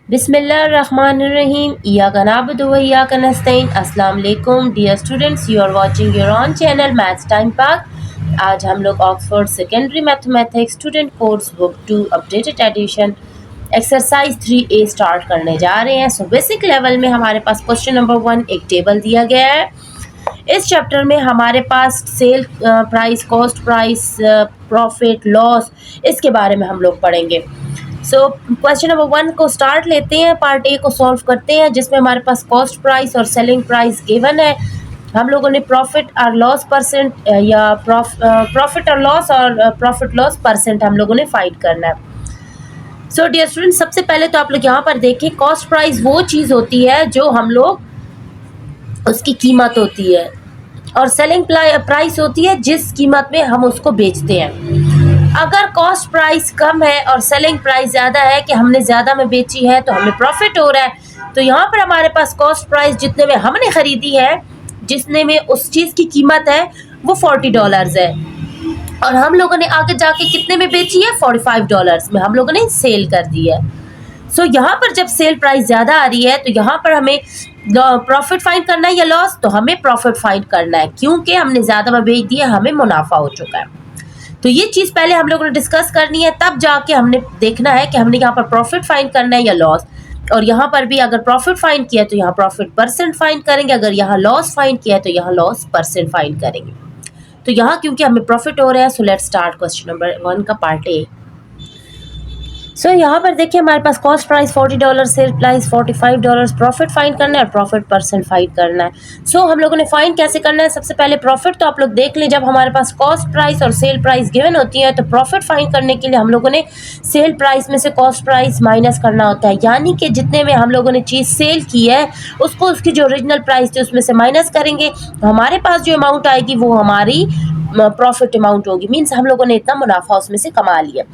Bismillahirrahmanirrahim. Iyaka na'budu wa iyaka nasta'in. Assalamu alaikum dear students. You are watching your own channel Maths Time Park. आज हम लोग Oxford secondary mathematics student course book 2 updated addition exercise 3A start करने जा रहे हैं। So basic level में हमारे पास question number 1 एक टेबल दिया गया है। इस चैप्टर में हमारे पास sale price, cost price, profit, loss, इसके बारे में हम लोग पढ़ेंगे। सो क्वेश्चन नंबर 1 को स्टार्ट लेते हैं, पार्ट ए को सॉल्व करते हैं, जिसमें हमारे पास कॉस्ट प्राइस और सेलिंग प्राइस गिवन है। हम लोगों ने प्रॉफिट और लॉस परसेंट या प्रॉफिट और लॉस और प्रॉफिट लॉस परसेंट हम लोगों ने फाइंड करना है। सो डियर स्टूडेंट, सबसे पहले तो आप लोग यहाँ पर देखें, कॉस्ट प्राइस वो चीज़ होती है जो हम लोग उसकी कीमत होती है, और सेलिंग प्राइस होती है जिस कीमत में हम उसको बेचते हैं। अगर कॉस्ट प्राइस कम है और सेलिंग प्राइस ज़्यादा है कि हमने ज़्यादा में बेची है तो हमें प्रॉफिट हो रहा है, तो यहाँ पर हमारे पास कॉस्ट प्राइस जितने में हमने ख़रीदी है, जितने में उस चीज़ की कीमत है वो $40 है, और हम लोगों ने आगे जाके कितने में बेची है, $45 में हम लोगों ने सेल कर दी है। सो यहाँ पर जब सेल प्राइस ज़्यादा आ रही है तो यहाँ पर हमें प्रॉफिट फाइंड करना है या लॉस, तो हमें प्रॉफिट फाइंड करना है, क्योंकि हमने ज़्यादा में बेच दिया, हमें मुनाफा हो चुका है। तो ये चीज़ पहले हम लोगों ने डिस्कस करनी है, तब जाके हमने देखना है कि हमने यहाँ पर प्रॉफिट फाइंड करना है या लॉस। और यहाँ पर भी अगर प्रॉफिट फाइंड किया तो यहाँ प्रॉफिट परसेंट फाइंड करेंगे, अगर यहाँ लॉस फाइंड किया तो यहाँ लॉस परसेंट फाइंड करेंगे। तो यहाँ क्योंकि हमें प्रॉफिट हो रहा है, so let's start question number 1 का पार्ट ए। सो यहाँ पर देखिए, हमारे पास cost price $40, sale price $45, find फाइंड करना है और प्रॉफिट परसेंट फाइंड करना है। सो हम लोगों ने फाइंड कैसे करना है, सबसे पहले प्रॉफिट तो आप लोग देख लें, जब हमारे पास कॉस्ट प्राइस और सेल प्राइस गिवन होती है तो प्रॉफिट फाइंड करने के लिए हम लोगों ने सेल प्राइस में से कॉस्ट प्राइस माइनस करना होता है, यानी कि जितने में हम लोगों ने चीज़ सेल की है उसको उसकी जो ओरिजिनल प्राइस थी उसमें से माइनस करेंगे, तो हमारे पास जो अमाउंट आएगी वो हमारी प्रॉफिट अमाउंट होगी, मीन्स हम लोगों ने इतना मुनाफा उसमें से कमा लिया।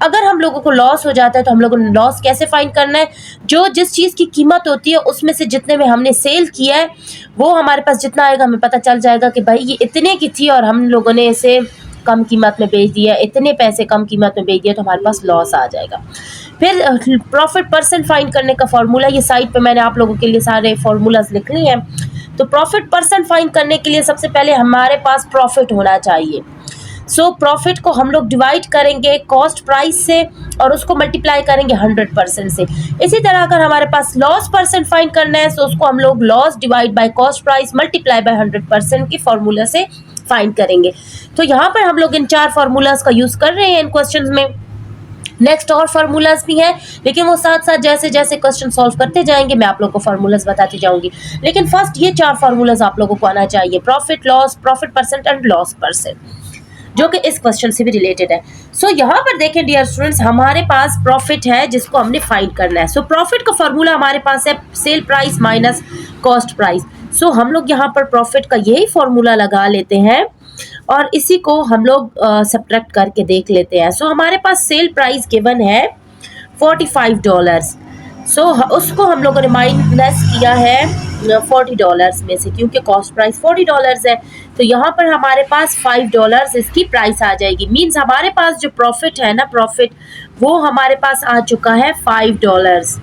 अगर हम लोगों को लॉस हो जाता है तो हम लोगों ने लॉस कैसे फाइंड करना है, जो जिस चीज़ की कीमत होती है उसमें से जितने में हमने सेल किया है वो हमारे पास जितना आएगा हमें पता चल जाएगा कि भाई ये इतने की थी और हम लोगों ने इसे कम कीमत में बेच दिया, इतने पैसे कम कीमत में बेच दिया, तो हमारे पास लॉस आ जाएगा। फिर प्रॉफिट परसेंट फाइंड करने का फॉर्मूला, ये साइड पे मैंने आप लोगों के लिए सारे फॉर्मूलाज लिख लिए हैं। तो प्रॉफिट परसेंट फाइंड करने के लिए सबसे पहले हमारे पास प्रॉफिट होना चाहिए। सो प्रॉफिट को हम लोग डिवाइड करेंगे कॉस्ट प्राइस से और उसको मल्टीप्लाई करेंगे 100% से। इसी तरह अगर हमारे पास लॉस परसेंट फाइंड करना है तो उसको हम लोग loss divide by cost price multiply by 100% की फॉर्मूला से फाइंड करेंगे। तो यहाँ पर हम लोग इन 4 फार्मूलाज का यूज़ कर रहे हैं इन क्वेश्चन में। नेक्स्ट और फार्मूलाज भी हैं, लेकिन वो साथ साथ जैसे जैसे क्वेश्चन सॉल्व करते जाएंगे मैं आप लोगों को फार्मूलाज बताती जाऊंगी। लेकिन फर्स्ट ये 4 फार्मूलाज आप लोगों को आना चाहिए, profit, loss, profit percent and loss percent, जो कि इस क्वेश्चन से भी रिलेटेड है। सो यहाँ पर देखें डियर स्टूडेंट्स, हमारे पास प्रॉफिट है जिसको हमने फाइंड करना है। सो प्रॉफिट का फॉर्मूला हमारे पास है sale price minus cost price. So हम लोग यहाँ पर प्रॉफिट का यही फॉर्मूला लगा लेते हैं और इसी को हम लोग सब्ट्रैक्ट करके देख लेते हैं। सो हमारे पास सेल प्राइस गिवन है $45। सो उसको हम लोगों ने माइनस किया है $40 में से, क्योंकि कॉस्ट प्राइस $40 है, तो यहाँ पर हमारे पास $5 इसकी प्राइस आ जाएगी। मीन्स हमारे पास जो प्रॉफिट है ना, प्रॉफिट वो हमारे पास आ चुका है $5।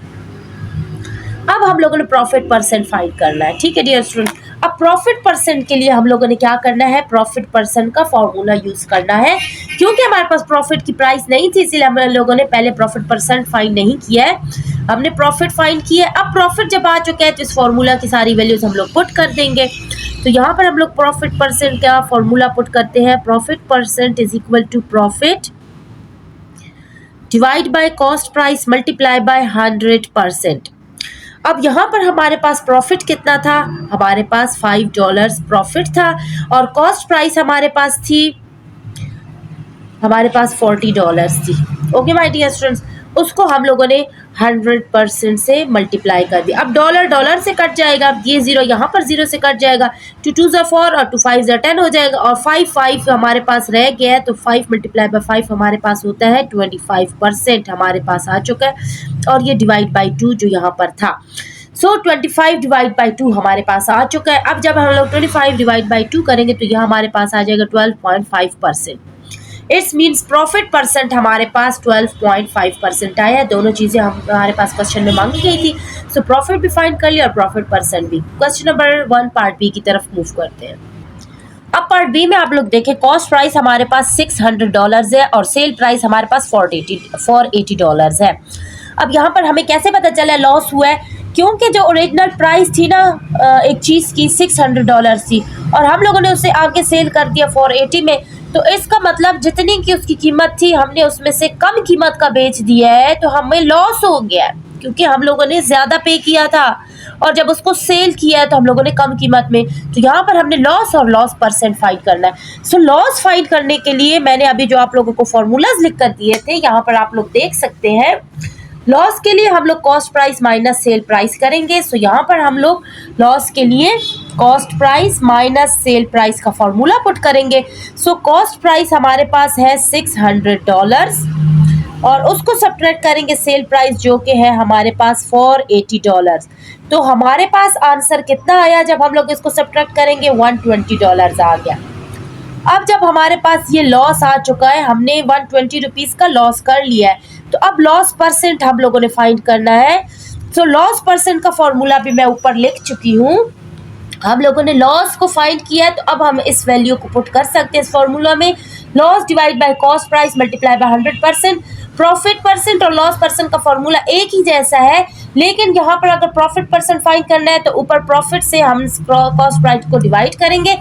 अब हम लोगों ने प्रॉफिट परसेंट फाइंड करना है, ठीक है डियर स्टूडेंट। अब प्रॉफिट परसेंट के लिए हम लोगों ने क्या करना है, प्रॉफिट परसेंट का फॉर्मूला यूज करना है। क्योंकि हमारे पास प्रॉफिट की प्राइस नहीं थी इसलिए हम लोगों ने पहले प्रॉफिट परसेंट फाइंड नहीं किया है, हमने प्रॉफिट फाइंड किया है। अब प्रॉफिट जब आ चुका है तो इस फॉर्मूला की सारी वैल्यूज हम लोग पुट कर देंगे। तो यहाँ पर हम लोग प्रॉफिट परसेंट का फॉर्मूला पुट करते हैं, profit percent is equal to profit divide by cost price multiply by 100%। अब यहाँ पर हमारे पास प्रॉफिट कितना था, हमारे पास $5 प्रॉफिट था और कॉस्ट प्राइस हमारे पास थी, हमारे पास $40 थी। ओके माय डियर स्टूडेंट्स, उसको हम लोगों ने 100% से मल्टीप्लाई कर दिया। अब डॉलर डॉलर से कट जाएगा, ये जीरो यहाँ पर जीरो से कट जाएगा, 2 2 ज़ा 4 और 2 5 ज़ा 10 हो जाएगा, और 5 हमारे पास रह गया है, तो 5 मल्टीप्लाई बाय 5 हमारे पास होता है 25% हमारे पास आ चुका है, और ये डिवाइड बाई 2 जो यहाँ पर था। सो 25 डिवाइड बाई 2 हमारे पास आ चुका है। अब जब हम लोग 25 डिवाइड बाई 2 करेंगे तो यह हमारे पास आ जाएगा 12.5%। इट्स मीन्स प्रॉफिट परसेंट हमारे पास 12.5% आया है। दोनों चीज़ें हमारे पास क्वेश्चन में मांगी गई थी। सो प्रॉफिट भी फाइंड कर लिया और प्रॉफिट परसेंट भी। क्वेश्चन नंबर 1 पार्ट बी की तरफ मूव करते हैं। अब पार्ट बी में आप लोग देखें, कॉस्ट प्राइस हमारे पास $600 है और सेल प्राइस हमारे पास $480 है। अब यहाँ पर हमें कैसे पता चला लॉस हुआ है? क्योंकि जो ओरिजिनल प्राइस थी ना एक चीज़ की $600 थी और हम लोगों ने उसे आगे सेल कर दिया 480 में, तो इसका मतलब जितनी की उसकी कीमत थी हमने उसमें से कम कीमत का बेच दिया है, तो हमें लॉस हो गया है क्योंकि हम लोगों ने ज़्यादा पे किया था और जब उसको सेल किया है तो हम लोगों ने कम कीमत में। तो यहाँ पर हमने लॉस और लॉस परसेंट फाइंड करना है। सो लॉस फाइंड करने के लिए मैंने अभी जो आप लोगों को फॉर्मूलाज लिख कर दिए थे, यहाँ पर आप लोग देख सकते हैं। लॉस के लिए हम लोग cost price minus sale price करेंगे। सो यहाँ पर हम लोग लॉस के लिए cost price minus sale price का फॉर्मूला पुट करेंगे। सो कॉस्ट प्राइस हमारे पास है $600 और उसको सब्ट्रैक्ट करेंगे सेल प्राइस जो कि है हमारे पास $480। तो हमारे पास आंसर कितना आया जब हम लोग इसको सब्ट्रैक्ट करेंगे? $120 आ गया। अब जब हमारे पास ये लॉस आ चुका है, हमने 120 रुपीज़ का लॉस कर लिया है, तो अब लॉस परसेंट हम लोगों ने फाइंड करना है। तो लॉस परसेंट का फॉर्मूला भी मैं ऊपर लिख चुकी हूँ। हम लोगों ने लॉस को फाइंड किया है, तो अब हम इस वैल्यू को पुट कर सकते हैं इस फॉर्मूला में। Loss divide by cost price multiply by 100%। Profit percent और लॉस परसेंट का फॉर्मूला एक ही जैसा है, लेकिन यहाँ पर अगर प्रॉफिट परसेंट फाइंड करना है तो ऊपर प्रॉफिट से हम कॉस्ट प्राइस को डिवाइड करेंगे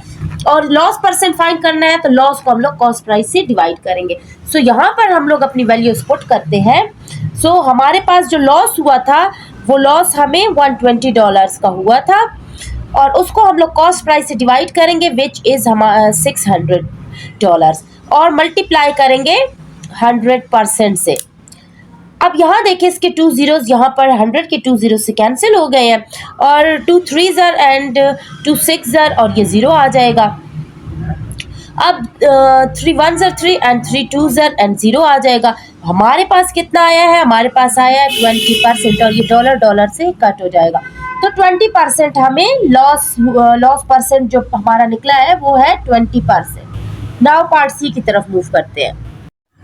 और लॉस परसेंट फाइंड करना है तो लॉस को हम लोग कॉस्ट प्राइस से डिवाइड करेंगे। सो यहाँ पर हम लोग अपनी वैल्यूज पुट करते हैं। सो हमारे पास जो लॉस हुआ था वो लॉस हमें $120 का हुआ था और उसको हम लोग कॉस्ट प्राइस से डिवाइड करेंगे विच इज़ हमारा $600 और मल्टीप्लाई करेंगे 100% से। अब यहाँ देखिए इसके 2 zeros यहाँ पर 100 के 2 zeros से कैंसिल हो गए हैं और 2 3s एंड 2 6s और ये 0 आ जाएगा। अब 3 1s 3 एंड 3 2s एंड 0 आ जाएगा। हमारे पास कितना आया है? हमारे पास आया है 20% और ये डॉलर से कट हो जाएगा। तो 20% हमें लॉस परसेंट जो हमारा निकला है वो है 20%। नाउ पार्ट सी की तरफ मूव करते हैं।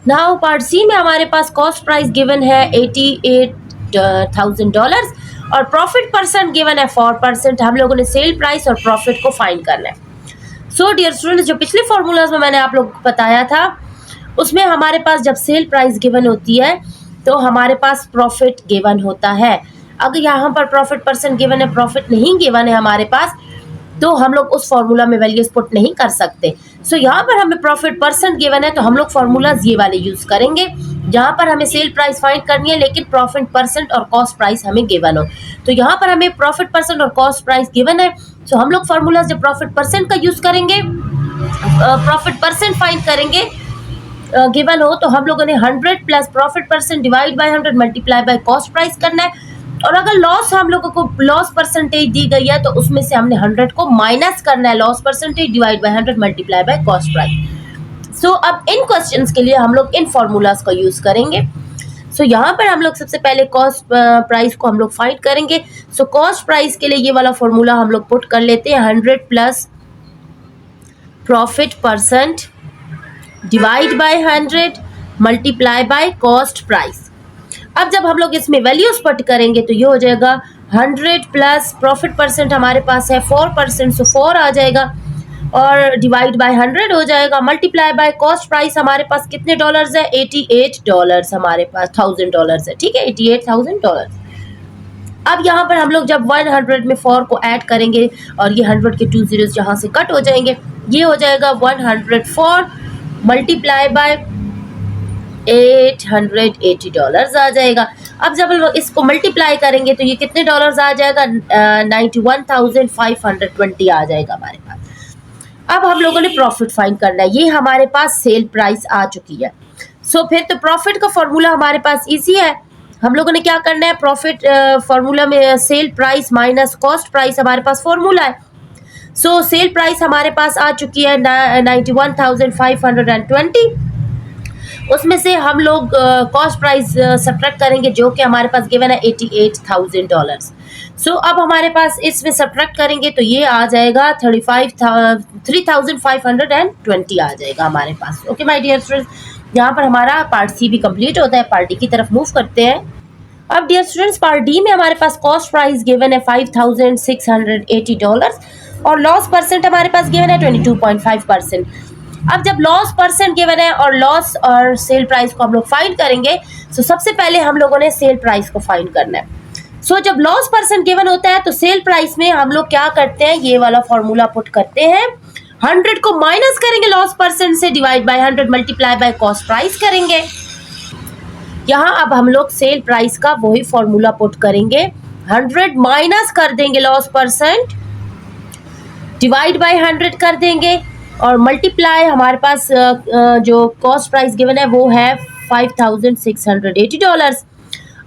नाउ पार्ट सी में हमारे पास कॉस्ट प्राइस गिवन है $88,000 और प्रॉफिट परसेंट गिवन है 4%। हम लोगों ने सेल प्राइस और प्रॉफिट को फाइंड करना है। सो डियर स्टूडेंट्स, जो पिछले फॉर्मूलाज में मैंने आप लोगों को बताया था उसमें हमारे पास जब सेल प्राइस गिवन होती है तो हमारे पास प्रॉफिट गिवन होता है। अगर यहाँ पर प्रॉफिट परसेंट गिवन है, प्रॉफिट नहीं गिवन है हमारे पास, तो हम लोग उस फॉर्मूला में वैल्यूज पुट नहीं कर सकते। सो यहाँ पर हमें प्रॉफिट परसेंट गिवन है तो हम लोग फॉर्मूलाज ये वाले यूज करेंगे। यहाँ पर हमें सेल प्राइस फाइंड करनी है लेकिन प्रॉफिट परसेंट और कॉस्ट प्राइस हमें गिवन हो। तो यहाँ पर हमें प्रॉफिट परसेंट और कॉस्ट प्राइस गिवन है, सो हम लोग फॉर्मूलाज जब प्रॉफिट परसेंट का यूज करेंगे, प्रॉफिट परसेंट फाइंड करेंगे गिवन हो, तो हम लोगों ने 100 plus profit percent divide by 100 multiply by cost price करना है। और अगर लॉस हम लोगों को लॉस परसेंटेज दी गई है तो उसमें से हमने 100 को माइनस करना है। Loss percentage divide by 100 multiply by cost price. So अब इन क्वेश्चंस के लिए हम लोग इन फॉर्मूलाज का यूज करेंगे। सो यहाँ पर हम लोग सबसे पहले कॉस्ट प्राइस को हम लोग फाइंड करेंगे। सो कॉस्ट प्राइस के लिए ये वाला फॉर्मूला हम लोग पुट कर लेते हैं, 100 plus profit percent divide by 100 multiply by cost price. अब जब हम लोग इसमें वैल्यूज पुट करेंगे तो ये हो जाएगा 100 प्लस प्रॉफिट परसेंट हमारे पास है 4%, सो 4 आ जाएगा और डिवाइड बाय 100 हो जाएगा, मल्टीप्लाई बाय कॉस्ट प्राइस हमारे पास कितने डॉलर्स है? $88 हमारे पास $1000 है, ठीक है, $88,000। अब यहाँ पर हम लोग जब 100 में 4 को ऐड करेंगे और ये 100 के 2 zeros यहाँ से कट हो जाएंगे, ये हो जाएगा 104 मल्टीप्लाई बाय $880 आ जाएगा। अब जब हम इसको मल्टीप्लाई करेंगे तो ये कितने डॉलर्स आ जाएगा? 91,520 आ जाएगा हमारे पास। अब हम लोगों ने प्रॉफिट फाइंड करना है, ये हमारे पास सेल प्राइस आ चुकी है। सो फिर तो प्रॉफिट का फॉर्मूला हमारे पास इजी है। हम लोगों ने क्या करना है? प्रॉफिट फॉर्मूला में cell price minus cost price हमारे पास फॉर्मूला है। सो सेल प्राइस हमारे पास आ चुकी है 91,520। उसमें से हम लोग कॉस्ट प्राइस सब्ट्रैक्ट करेंगे जो कि हमारे पास गिवन है $88,000। सो अब हमारे पास इसमें सब्ट्रैक्ट करेंगे तो ये आ जाएगा 3520 आ जाएगा हमारे पास। ओके माय डियर स्टूडेंट्स, यहाँ पर हमारा पार्ट सी भी कंप्लीट होता है। पार्ट डी की तरफ मूव करते हैं। अब डियर स्टूडेंट्स, पार्ट डी में हमारे पास कॉस्ट प्राइस गिवन है $5,680 और लॉस परसेंट हमारे पास गिवन है 22.5%। अब जब लॉस परसेंट गिवन है और लॉस और सेल प्राइस को हम लोग फाइंड करेंगे, तो सबसे पहले हम लोगों ने सेल प्राइस को फाइंड करना है। सो जब लॉस परसेंट गिवन होता है तो सेल प्राइस में हम लोग क्या करते हैं, ये वाला फॉर्मूला पुट करते हैं। 100 को माइनस करेंगे लॉस परसेंट से, divide by 100 multiply by cost price करेंगे। यहाँ अब हम लोग सेल प्राइस का वही फॉर्मूला पुट करेंगे। 100 माइनस कर देंगे लॉस परसेंट, डिवाइड बाय 100 कर देंगे और मल्टीप्लाई हमारे पास जो कॉस्ट प्राइस गिवन है वो है $5,680।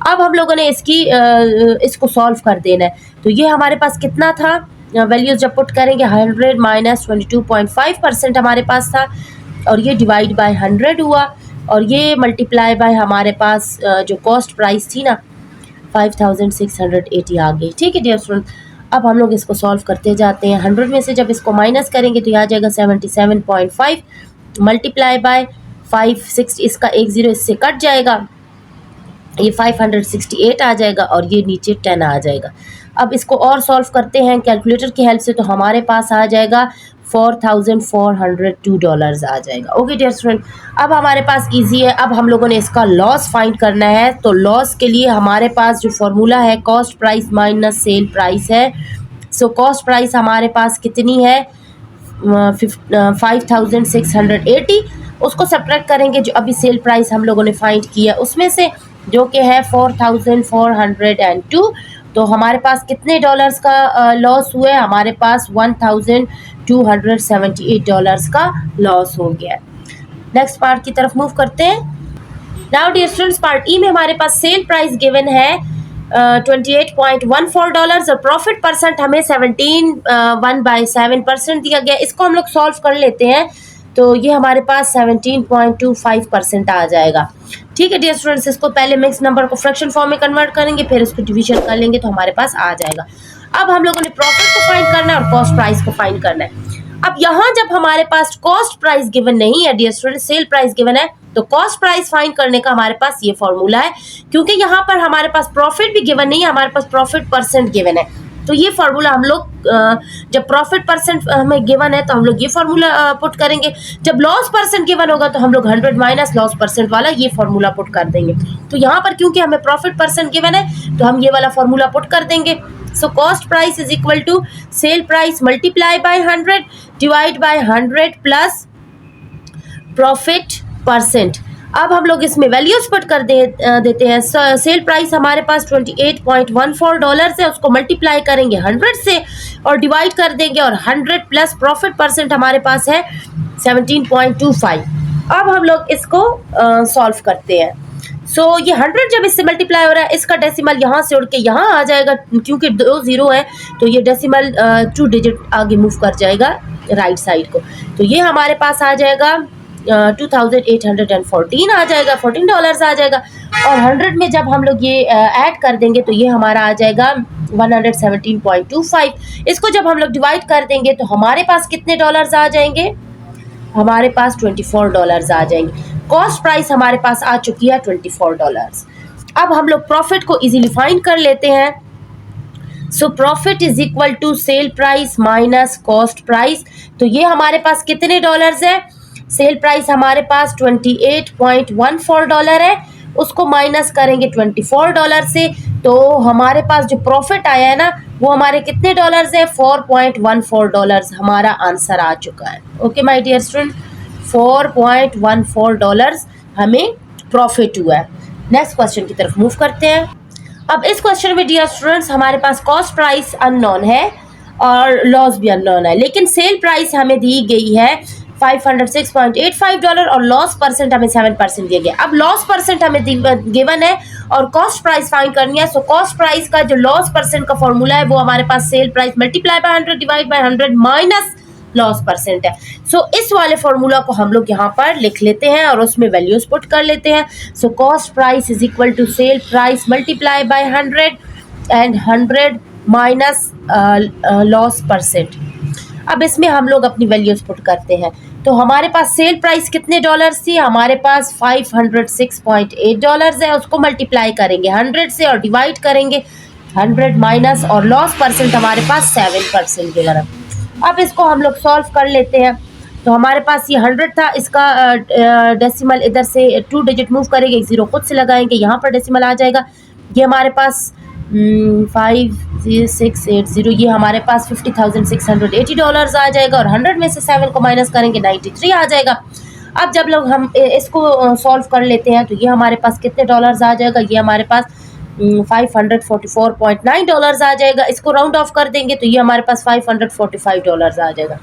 अब हम लोगों ने इसको सॉल्व कर देना है। तो ये हमारे पास कितना था, वैल्यूज जब पुट करेंगे 100 माइनस 22.5% हमारे पास था और ये डिवाइड बाय 100 हुआ और ये मल्टीप्लाई बाय हमारे पास जो कॉस्ट प्राइस थी ना 5,680 आ गई। ठीक है डियर स्टूडेंट, अब हम लोग इसको सॉल्व करते जाते हैं। 100 में से जब इसको माइनस करेंगे तो ये आ जाएगा 77.5 मल्टीप्लाई बाय 560, इसका 10 इससे कट जाएगा, ये 568 आ जाएगा और ये नीचे 10 आ जाएगा। अब इसको और सॉल्व करते हैं कैलकुलेटर की हेल्प से, तो हमारे पास आ जाएगा $4,402 आ जाएगा। ओके डियर स्टूडेंट, अब हमारे पास इजी है। अब हम लोगों ने इसका लॉस फाइंड करना है। तो लॉस के लिए हमारे पास जो फॉर्मूला है cost price minus sale price है। सो कॉस्ट प्राइस हमारे पास कितनी है 5,680, उसको सब्ट्रैक्ट करेंगे जो अभी सेल प्राइस हम लोगों ने फाइंड किया उसमें से, जो कि है 4,402। तो हमारे पास कितने डॉलर्स का लॉस हुए, हमारे पास $1,278 का लॉस हो गया। नेक्स्ट पार्ट की तरफ मूव करते हैं। नाउ डियर स्टूडेंट्स, पार्ट ई में हमारे पास सेल प्राइस गिवन है $28.14 और प्रॉफिट परसेंट हमें 17.7% दिया गया। इसको हम लोग सॉल्व कर लेते हैं तो ये हमारे पास 17.25% आ जाएगा। ठीक है डियर स्टूडेंट्स, इसको पहले मिक्स नंबर को फ्रैक्शन फॉर्म में कन्वर्ट करेंगे, फिर इसको डिवीजन कर लेंगे तो हमारे पास आ जाएगा। अब हम लोगों ने प्रॉफिट को फाइंड करना है और कॉस्ट प्राइस को फाइंड करना है। अब यहाँ जब हमारे पास कॉस्ट प्राइस गिवन नहीं है dear student, sale price given है, तो कॉस्ट प्राइस फाइंड करने का हमारे पास ये फॉर्मूला है। क्योंकि यहाँ पर हमारे पास प्रॉफिट भी गिवन नहीं है, हमारे पास प्रॉफिट परसेंट गिवन है। तो ये फॉर्मूला हम लोग जब प्रॉफिट परसेंट हमें गिवन है तो हम लोग ये फॉर्मूला पुट करेंगे। जब लॉस परसेंट गिवन होगा तो हम लोग 100 माइनस लॉस परसेंट वाला ये फॉर्मूला पुट कर देंगे। तो यहाँ पर क्योंकि हमें प्रॉफिट परसेंट गिवन है तो हम ये वाला फॉर्मूला पुट कर देंगे। So cost price is equal to sale price multiply by 100 divide by 100 plus profit percent. अब हम लोग इसमें वैल्यूज पुट कर देते हैं। सेल प्राइस हमारे पास $28.14 है, उसको मल्टीप्लाई करेंगे 100 से और डिवाइड कर देंगे और 100 प्लस प्रॉफिट परसेंट हमारे पास है 17.25। अब हम लोग इसको सॉल्व करते हैं। सो ये 100 जब इससे मल्टीप्लाई हो रहा है, इसका डेसिमल यहाँ से उड़ के यहाँ आ जाएगा। क्योंकि 2 0 है तो ये डेसिमल 2 डिजिट आगे मूव कर जाएगा राइट साइड को। तो ये हमारे पास आ जाएगा 2,814 आ जाएगा, $14 आ जाएगा। और 100 में जब हम लोग ये ऐड कर देंगे तो ये हमारा आ जाएगा 117.25। इसको जब हम लोग डिवाइड कर देंगे तो हमारे पास कितने डॉलर्स आ जाएंगे, हमारे पास $24 आ जाएंगे। कॉस्ट प्राइस हमारे पास आ चुकी है $24। अब हम लोग प्रॉफिट को इजीली फाइंड कर लेते हैं। So profit is equal to sale price minus cost price. तो ये हमारे पास कितने डॉलर्स है, सेल प्राइस हमारे पास $28.14 है, उसको माइनस करेंगे $24 से, तो हमारे पास जो प्रॉफिट आया है ना वो हमारे कितने डॉलर्स है, $4.14 हमारा आंसर आ चुका है। ओके माय डियर स्टूडेंट, $4.14 हमें प्रॉफिट हुआ है। नेक्स्ट क्वेश्चन की तरफ मूव करते हैं। अब इस क्वेश्चन में डियर स्टूडेंट्स हमारे पास कॉस्ट प्राइस अननोन है और लॉस भी अननोन है, लेकिन सेल प्राइस हमें दी गई है $506.85 और लॉस परसेंट हमें 7% दिया गया। अब लॉस परसेंट हमें गिवन है और कॉस्ट प्राइस फाइंड करनी है। सो कॉस्ट प्राइस का जो लॉस परसेंट का फॉर्मूला है वो हमारे पास sale price multiply by 100 divide by 100 minus loss percent है। सो इस वाले फॉर्मूला को हम लोग यहाँ पर लिख लेते हैं और उसमें वैल्यूज पुट कर लेते हैं। So cost price is equal to sale price multiply by 100 and 100 minus loss percent. अब इसमें हम लोग अपनी वैल्यूज पुट करते हैं। तो हमारे पास सेल प्राइस कितने डॉलर्स थी, हमारे पास $506.8 है। उसको मल्टीप्लाई करेंगे 100 से और डिवाइड करेंगे 100 माइनस, और लॉस परसेंट हमारे पास 7% गिवन है। अब इसको हम लोग सॉल्व कर लेते हैं। तो हमारे पास ये 100 था, इसका डेसिमल इधर से 2 डिजिट मूव करेंगे, एक जीरो खुद से लगाएंगे, यहाँ पर डेसिमल आ जाएगा। ये हमारे पास 5680, ये हमारे पास $50,680 आ जाएगा, और 100 में से 7 को माइनस करेंगे 93 आ जाएगा। अब जब लोग हम इसको सॉल्व कर लेते हैं तो ये हमारे पास कितने डॉलर्स आ जाएगा, ये हमारे पास $544.9 आ जाएगा। इसको राउंड ऑफ कर देंगे तो ये हमारे पास $545 आ जाएगा।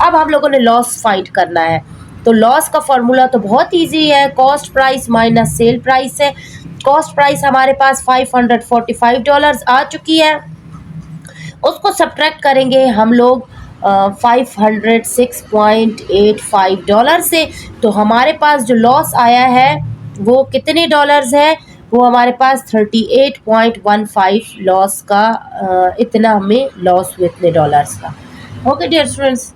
अब हम लोगों ने लॉस फाइंड करना है। तो लॉस का फॉर्मूला तो बहुत इजी है, cost price minus sale price है। कॉस्ट प्राइस हमारे पास $545 आ चुकी है, उसको सब्ट्रैक्ट करेंगे हम लोग $506.85 से। तो हमारे पास जो लॉस आया है वो कितने डॉलर्स है, वो हमारे पास 38.15 लॉस का, इतना हमें लॉस हुए इतने डॉलर्स का। Okay dear students,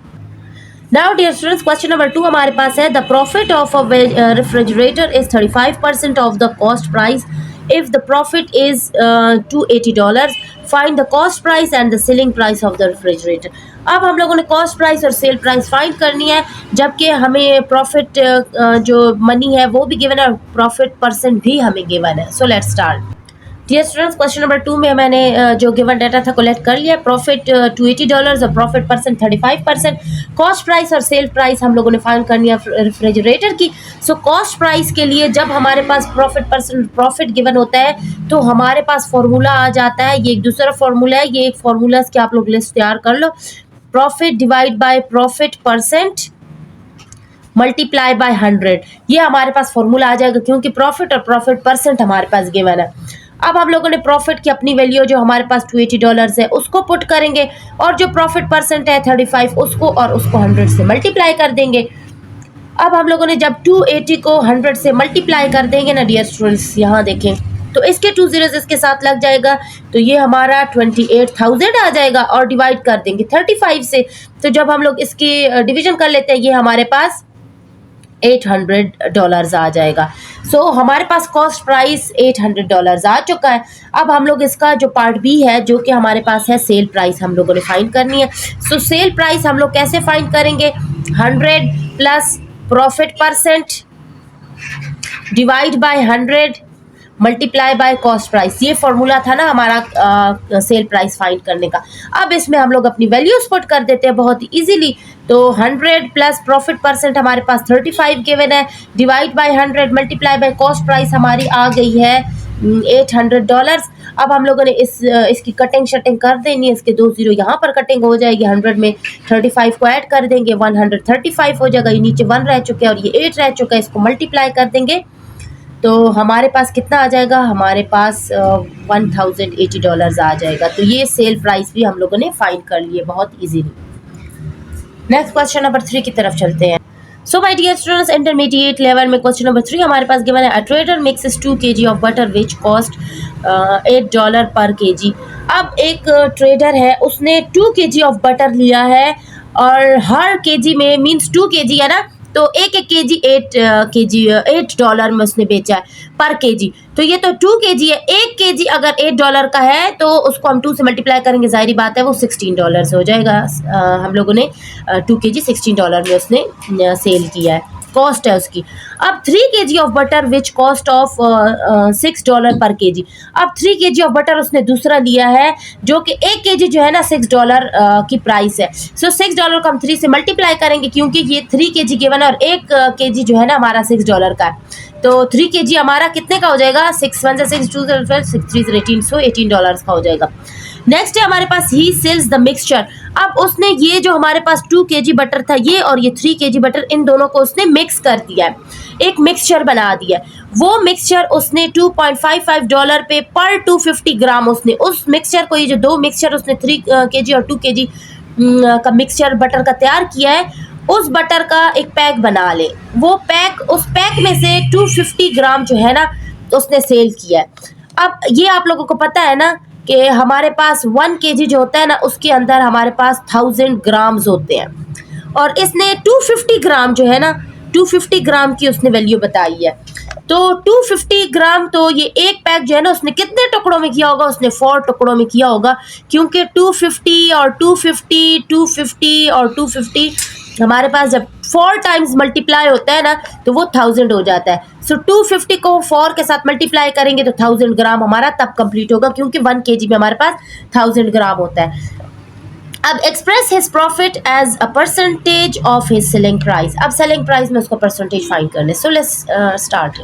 now dear students question number 2 हमारे पास है, the profit of a refrigerator is 35% of the cost price. If the profit is $280, find the cost price and the selling price of the refrigerator. अब हम लोगों ने cost price और sale price find करनी है, जबकि हमें प्रॉफिट जो मनी है वो भी गिवन है और प्रॉफिट परसेंट भी हमें गिवन है। So let's start. Dear students question number 2 में मैंने जो गिवन डाटा था कलेक्ट कर लिया। प्रॉफिट $280 और प्रॉफिट परसेंट 35%। कॉस्ट प्राइस और सेल प्राइस हम लोगों ने फाइंड करनी है रेफ्रिजरेटर की। सो कॉस्ट प्राइस के लिए जब हमारे पास प्रॉफिट परसेंट प्रॉफिट गिवन होता है तो हमारे पास फॉर्मूला आ जाता है, ये एक दूसरा फॉर्मूला है, ये एक फॉर्मूला की आप लोग लिस्ट तैयार कर लो। Profit divide by profit percent multiply by 100, ये हमारे पास फॉर्मूला आ जाएगा, क्योंकि प्रॉफिट और प्रॉफिट परसेंट हमारे पास गिवन है। अब हम लोगों ने प्रॉफिट की अपनी वैल्यू जो हमारे पास $280 है उसको पुट करेंगे, और जो प्रॉफिट परसेंट है 35 उसको, और उसको 100 से मल्टीप्लाई कर देंगे। अब हम लोगों ने जब 280 को 100 से मल्टीप्लाई कर देंगे ना डियर स्टूडेंट्स, यहाँ देखें तो इसके 2 zeros इसके साथ लग जाएगा, तो ये हमारा 28,000 आ जाएगा, और डिवाइड कर देंगे 35 से। तो जब हम लोग इसकी डिवीजन कर लेते हैं ये हमारे पास $800 आ जाएगा। सो हमारे पास कॉस्ट प्राइस $800 आ चुका है। अब हम लोग इसका जो पार्ट बी है जो कि हमारे पास है सेल प्राइस, हम लोगों ने फाइंड करनी है। सो सेल प्राइस हम लोग कैसे फाइंड करेंगे, 100 plus profit percent divide by 100 multiply by cost price, ये फॉर्मूला था ना हमारा सेल प्राइस फाइंड करने का। अब इसमें हम लोग अपनी वैल्यूज पुट कर देते हैं बहुत इजीली। तो 100 प्लस प्रॉफिट परसेंट हमारे पास 35 गिवन है, divide by 100 multiply by cost price हमारी आ गई है $800। अब हम लोगों ने इसकी कटिंग शटिंग कर देनी है, इसके 2 जीरो यहाँ पर कटिंग हो जाएगी, 100 में 35 को ऐड कर देंगे, 135 हो जाएगा, ये नीचे 1 रह चुके हैं और ये 8 रह चुका है, इसको मल्टीप्लाई कर देंगे तो हमारे पास कितना आ जाएगा, हमारे पास $1080 आ जाएगा। तो ये सेल प्राइस भी हम लोगों ने फाइंड कर लिए बहुत इजीली। नेक्स्ट क्वेश्चन नंबर 3 की तरफ चलते हैं। So my dear students, intermediate level में क्वेश्चन नंबर 3 हमारे पास गिवन है, a trader mixes 2 kg of butter which cost $8 per kg। अब एक ट्रेडर है, उसने 2 kg ऑफ बटर लिया है, और हर kg में मीन्स 2 kg है ना, तो एक kg $8 में उसने बेचा है पर kg। तो ये तो 2 kg है, 1 kg अगर $8 का है तो उसको हम 2 से मल्टीप्लाई करेंगे, जाहिर बात है वो $16 हो जाएगा। हम लोगों ने 2 kg $16 में उसने सेल किया है, कॉस्ट है उसकी। अब 3 kg of butter which cost of $6 पर kg। अब 3 kg ऑफ बटर उसने दूसरा लिया है जो कि 1 kg जो है ना $6 की प्राइस है। सो $6 को हम 3 से मल्टीप्लाई करेंगे, क्योंकि ये 3 kg गिवन है और 1 kg जो है ना हमारा $6 का है। तो 3 kg हमारा कितने का हो जाएगा, 6 1 6 2 12 6 3 18, सो $18 का हो जाएगा। नेक्स्ट है हमारे पास ही सेल्स द मिक्सचर। अब उसने ये जो हमारे पास 2 kg बटर था ये और ये 3 kg बटर, इन दोनों को उसने मिक्स कर दिया है, एक मिक्सचर बना दिया है। वो मिक्सचर उसने $2.55 पे पर 250 ग्राम, उसने उस मिक्सचर को, ये जो 2 मिक्सचर उसने 3 kg और 2 kg का मिक्सचर बटर का तैयार किया है, उस बटर का एक पैक बना ले। वो पैक, उस पैक में से 250 ग्राम जो है ना उसने सेल किया है। अब ये आप लोगों को पता है ना कि हमारे पास 1 kg जो होता है ना, उसके अंदर हमारे पास 1000 ग्राम्स होते हैं, और इसने 250 ग्राम जो है ना, 250 ग्राम की उसने वैल्यू बताई है। तो 250 ग्राम, तो ये एक पैक जो है ना, उसने कितने टुकड़ों में किया होगा? उसने 4 टुकड़ों में किया होगा, क्योंकि 250 और 250, 250 और 250 हमारे पास जब 4 टाइम्स मल्टीप्लाई होता है ना, तो वो 1000 हो जाता है। सो 250 को 4 के साथ मल्टीप्लाई करेंगे तो 1000 ग्राम हमारा तब कंप्लीट होगा, क्योंकि 1 kg में हमारे पास 1000 ग्राम होता है। अब express his profit as a percentage of his selling price. अब सेलिंग प्राइस में उसको परसेंटेज फाइंड करने। सो लेट्स स्टार्ट।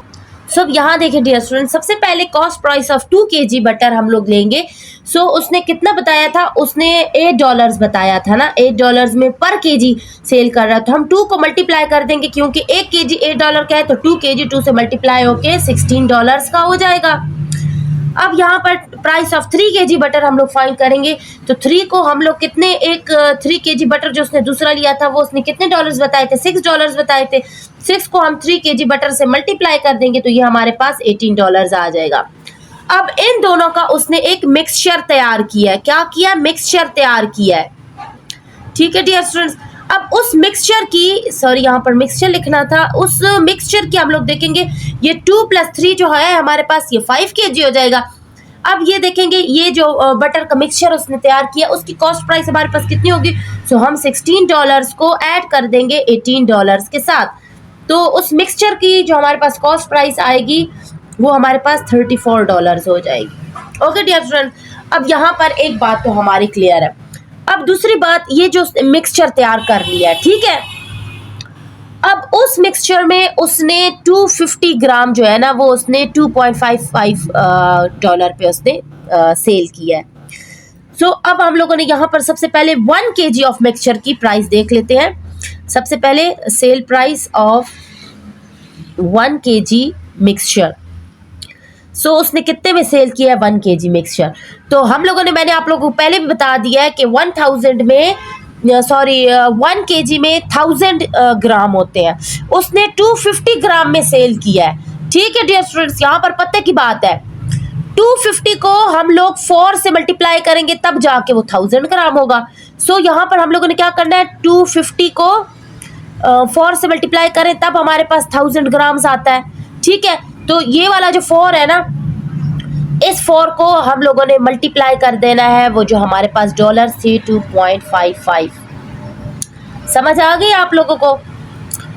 सो अब यहाँ देखें डियर स्टूडेंट, सबसे पहले cost price of 2 kg butter हम लोग लेंगे। सो उसने कितना बताया था? उसने $8 बताया था ना, $8 में पर kg सेल कर रहा है। तो हम 2 को मल्टीप्लाई कर देंगे, क्योंकि 1 kg $8 का है, तो 2 kg 2 से मल्टीप्लाई होके $16 का हो जाएगा। अब यहाँ पर प्राइस ऑफ 3 kg बटर हम लोग फाइंड करेंगे। तो 3 को हम लोग कितने, 3 kg बटर जो उसने दूसरा लिया था, वो उसने कितने डॉलर्स बताए थे? $6 बताए थे। 6 को हम 3 kg बटर से मल्टीप्लाई कर देंगे, तो ये हमारे पास $18 आ जाएगा। अब इन दोनों का उसने एक मिक्सचर तैयार किया है। क्या किया? मिक्सचर तैयार किया है। ठीक है डियर स्टूडेंट्स, अब उस मिक्सचर की, सॉरी यहाँ पर मिक्सचर लिखना था, उस मिक्सचर की हम लोग देखेंगे, ये 2 + 3 जो है हमारे पास, ये 5 kg हो जाएगा। अब ये देखेंगे, ये जो बटर का मिक्सचर उसने तैयार किया, उसकी कॉस्ट प्राइस हमारे पास कितनी होगी? सो हम $16 को ऐड कर देंगे $18 के साथ, तो उस मिक्सचर की जो हमारे पास कॉस्ट प्राइस आएगी, वो हमारे पास $34 हो जाएगी। ओके डियर स्टूडेंट, अब यहाँ पर एक बात तो हमारी क्लियर है। अब दूसरी बात, ये जो मिक्सचर तैयार कर लिया है, ठीक है, अब उस मिक्सचर में उसने 250 ग्राम जो है ना, वो उसने $2.55 पे उसने सेल किया है। सो अब हम लोगों ने यहाँ पर सबसे पहले 1 kg ऑफ मिक्सचर की प्राइस देख लेते हैं। सबसे पहले sale price of 1 kg mixture. So उसने कितने में सेल किया है? 1 kg मिक्सचर। तो हम लोगों ने, मैंने आप लोगों को पहले भी बता दिया है कि 1 kg में 1000 ग्राम होते हैं। उसने 250 ग्राम में सेल किया है। ठीक है डियर स्टूडेंट्स, यहाँ पर पते की बात है, 250 को हम लोग 4 से मल्टीप्लाई करेंगे, तब जाके वो 1000 ग्राम होगा। सो यहाँ पर हम लोगों ने क्या करना है? 250 को 4 से मल्टीप्लाई करें, तब हमारे पास 1000 ग्राम्स आता है। ठीक है, तो ये वाला जो 4 है ना, इस 4 को हम लोगों ने मल्टीप्लाई कर देना है, वो जो हमारे पास डॉलर थे 2.55। समझ आ गई आप लोगों को?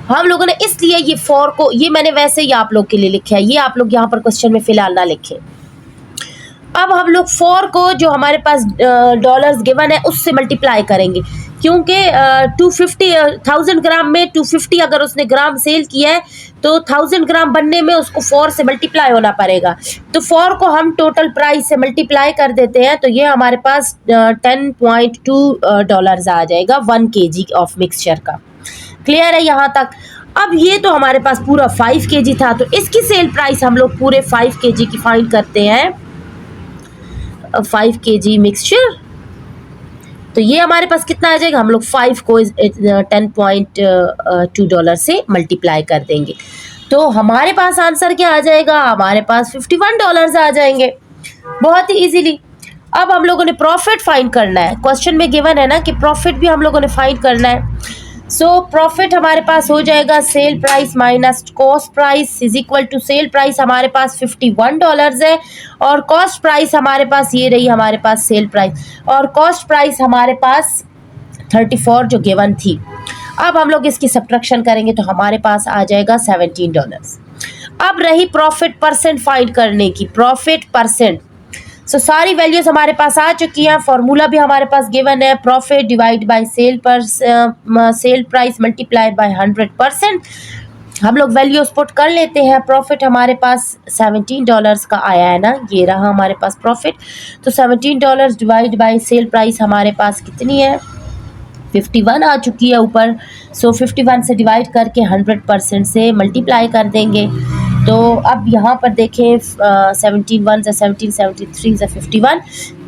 हम लोगों ने इसलिए ये 4 को, ये मैंने वैसे ही आप लोग के लिए लिखा है, ये आप लोग यहाँ पर क्वेश्चन में फिलहाल ना लिखें। अब हम लोग 4 को जो हमारे पास डॉलर्स गिवन है, उससे मल्टीप्लाई करेंगे, क्योंकि 1000 ग्राम में 250 अगर उसने ग्राम सेल किया है, तो 1000 ग्राम बनने में उसको 4 से मल्टीप्लाई होना पड़ेगा। तो 4 को हम टोटल प्राइस से मल्टीप्लाई कर देते हैं, तो ये हमारे पास $10.2 आ जाएगा 1 kg ऑफ मिक्सचर का। क्लियर है यहाँ तक? अब ये तो हमारे पास पूरा 5 kg था, तो इसकी सेल प्राइस हम लोग पूरे 5 kg की फाइंड करते हैं। 5 kg मिक्सचर, तो ये हमारे पास कितना आ जाएगा? हम लोग 5 को $10.2 से मल्टीप्लाई कर देंगे, तो हमारे पास आंसर क्या आ जाएगा? हमारे पास $51 आ जाएंगे, बहुत ही इजीली। अब हम लोगों ने प्रॉफिट फाइंड करना है। क्वेश्चन में गिवन है ना कि प्रॉफिट भी हम लोगों ने फाइंड करना है। सो प्रॉफिट हमारे पास हो जाएगा sale price minus cost price is equal to, sale price हमारे पास $51 है, और कॉस्ट प्राइस हमारे पास ये रही हमारे पास सेल प्राइस, और कॉस्ट प्राइस हमारे पास 34 जो गिवन थी। अब हम लोग इसकी सब्ट्रैक्शन करेंगे, तो हमारे पास आ जाएगा $17। अब रही प्रॉफिट परसेंट फाइंड करने की, प्रॉफिट परसेंट। सो सारी वैल्यूज हमारे पास आ चुकी हैं, फॉर्मूला भी हमारे पास गिवन है, profit divide bye sale price multiplied by 100%। हम लोग वैल्यूज पुट कर लेते हैं। प्रॉफिट हमारे पास $17 का आया है ना, ये रहा हमारे पास प्रॉफिट। तो $17 डिवाइड बाय सेल प्राइस हमारे पास कितनी है? 51 आ चुकी है ऊपर। सो 51 से डिवाइड करके 100% से मल्टीप्लाई कर देंगे। तो अब यहाँ पर देखें, 17 1 से 17, 73 से 51,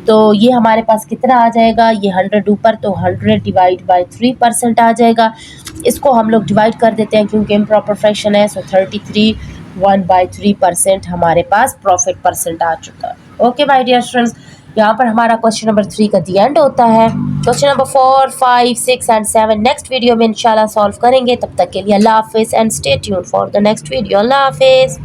तो ये हमारे पास कितना आ जाएगा? ये 100 ऊपर, तो 100 डिवाइड बाय 3% आ जाएगा। इसको हम लोग डिवाइड कर देते हैं, क्योंकि इम्प्रॉपर फ्रैक्शन है। सो 33 1/3% हमारे पास प्रॉफिट परसेंट आ चुका है। ओके माय डियर स्टूडेंट्स, यहाँ पर हमारा क्वेश्चन नंबर 3 का दी एंड होता है। Question number 4, 5, 6 and 7 next video में इंशाल्लाह सॉल्व करेंगे। तब तक के लिए अल्लाह हाफिज़ and stay tuned for the next video. अल्लाह हाफिज़।